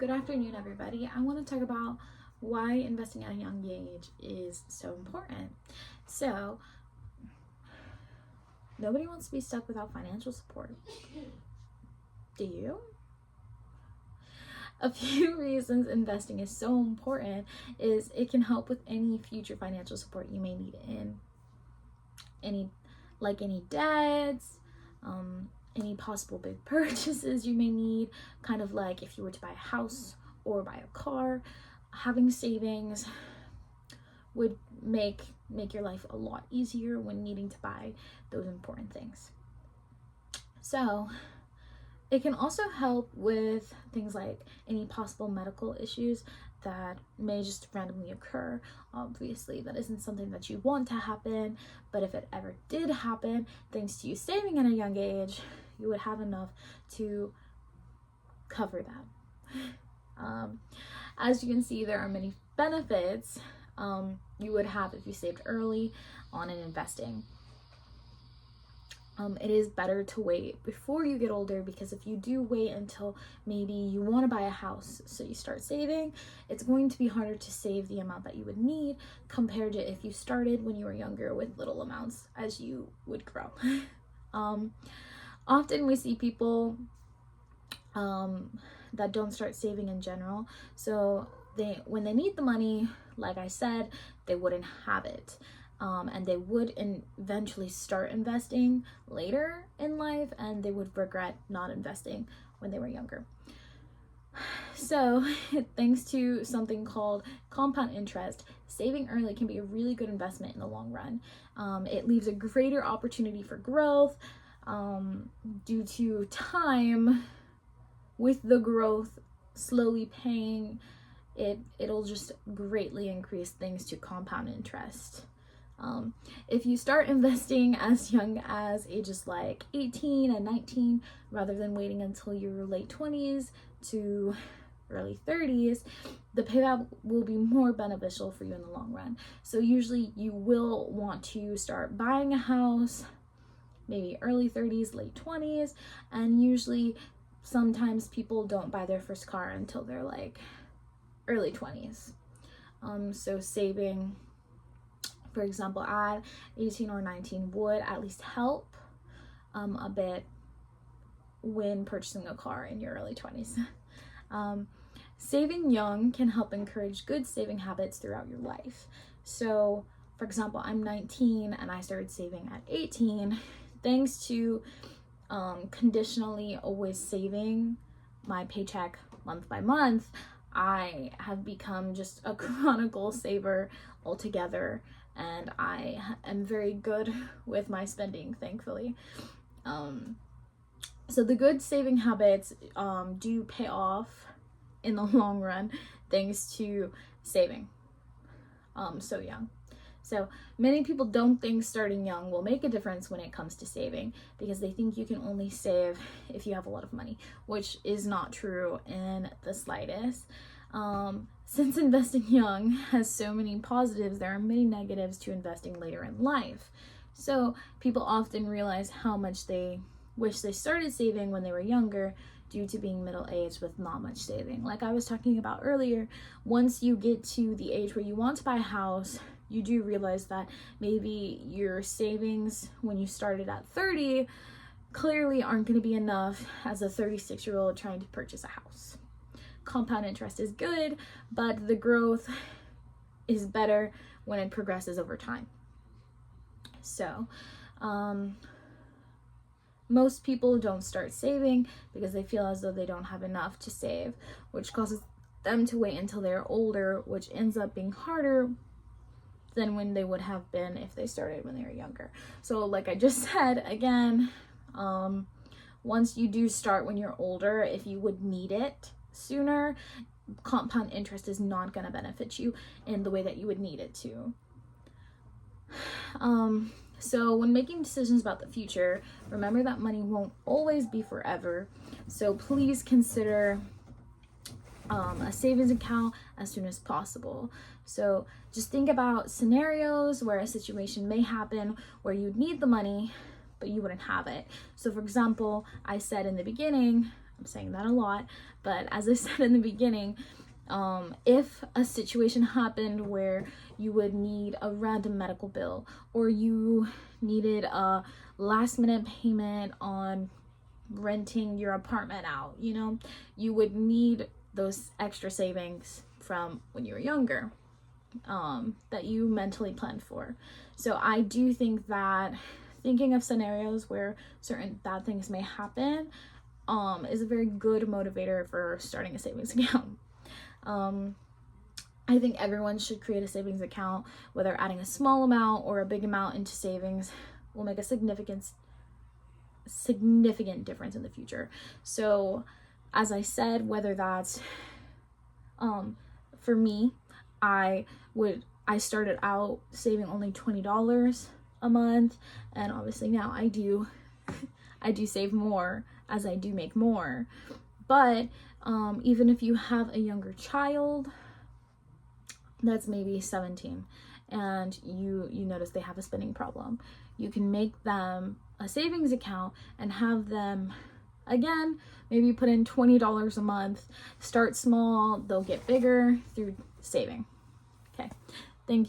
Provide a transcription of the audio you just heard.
Good afternoon, everybody. I want to talk about why investing at a young age is so important. So, nobody wants to be stuck without financial support. Do you? A few reasons investing is so important is it can help with any future financial support you may need in any debts, any possible big purchases you may need, kind of like if you were to buy a house or buy a car. Having savings would make your life a lot easier when needing to buy those important things. So it can also help with things like any possible medical issues that may just randomly occur. Obviously, that isn't something that you want to happen, but if it ever did happen, thanks to you saving at a young age, you would have enough to cover that. As you can see, there are many benefits you would have if you saved early on in investing. It is better to wait before you get older, because if you do wait until maybe you want to buy a house, so you start saving, it's going to be harder to save the amount that you would need compared to if you started when you were younger with little amounts as you would grow. Often we see people that don't start saving in general, so when they need the money, like I said, they wouldn't have it. And they would eventually start investing later in life, and they would regret not investing when they were younger. So thanks to something called compound interest, saving early can be a really good investment in the long run. It leaves a greater opportunity for growth due to time. With the growth slowly paying, it'll just greatly increase things to compound interest. If you start investing as young as ages like 18 and 19, rather than waiting until your late 20s to early 30s, the payback will be more beneficial for you in the long run. So usually you will want to start buying a house, maybe early 30s, late 20s, and usually sometimes people don't buy their first car until they're like early 20s. So saving, for example, at 18 or 19 would at least help a bit when purchasing a car in your early 20s. Saving young can help encourage good saving habits throughout your life. So, for example, I'm 19 and I started saving at 18. Thanks to conditionally always saving my paycheck month by month, I have become just a chronicle saver altogether, and I am very good with my spending, thankfully. So the good saving habits do pay off in the long run thanks to saving so young. So many people don't think starting young will make a difference when it comes to saving, because they think you can only save if you have a lot of money, which is not true in the slightest. Since investing young has so many positives, there are many negatives to investing later in life. So people often realize how much they wish they started saving when they were younger due to being middle-aged with not much saving. Like I was talking about earlier, once you get to the age where you want to buy a house, you do realize that maybe your savings when you started at 30 clearly aren't going to be enough as a 36-year-old trying to purchase a house. Compound interest is good, but the growth is better when it progresses over time. So, most people don't start saving because they feel as though they don't have enough to save, which causes them to wait until they're older, which ends up being harder than when they would have been if they started when they were younger. So like I just said, again, once you do start when you're older, if you would need it sooner, compound interest is not going to benefit you in the way that you would need it to. So when making decisions about the future, remember that money won't always be forever. So please consider a savings account as soon as possible. So just think about scenarios where a situation may happen where you'd need the money, but you wouldn't have it. So for example, I said in the beginning, I'm saying that a lot, but as I said in the beginning, if a situation happened where you would need a random medical bill, or you needed a last minute payment on renting your apartment out, you know, you would need those extra savings from when you were younger, that you mentally planned for. So I do think that thinking of scenarios where certain bad things may happen is a very good motivator for starting a savings account. I think everyone should create a savings account, whether adding a small amount or a big amount into savings will make a significant difference in the future. So as I said, whether that's for me, I started out saving only $20 a month, and obviously now I do save more as I do make more. But even if you have a younger child that's maybe 17 and you notice they have a spending problem, you can make them a savings account and have them, again, maybe put in $20 a month. Start small, they'll get bigger through saving. Okay,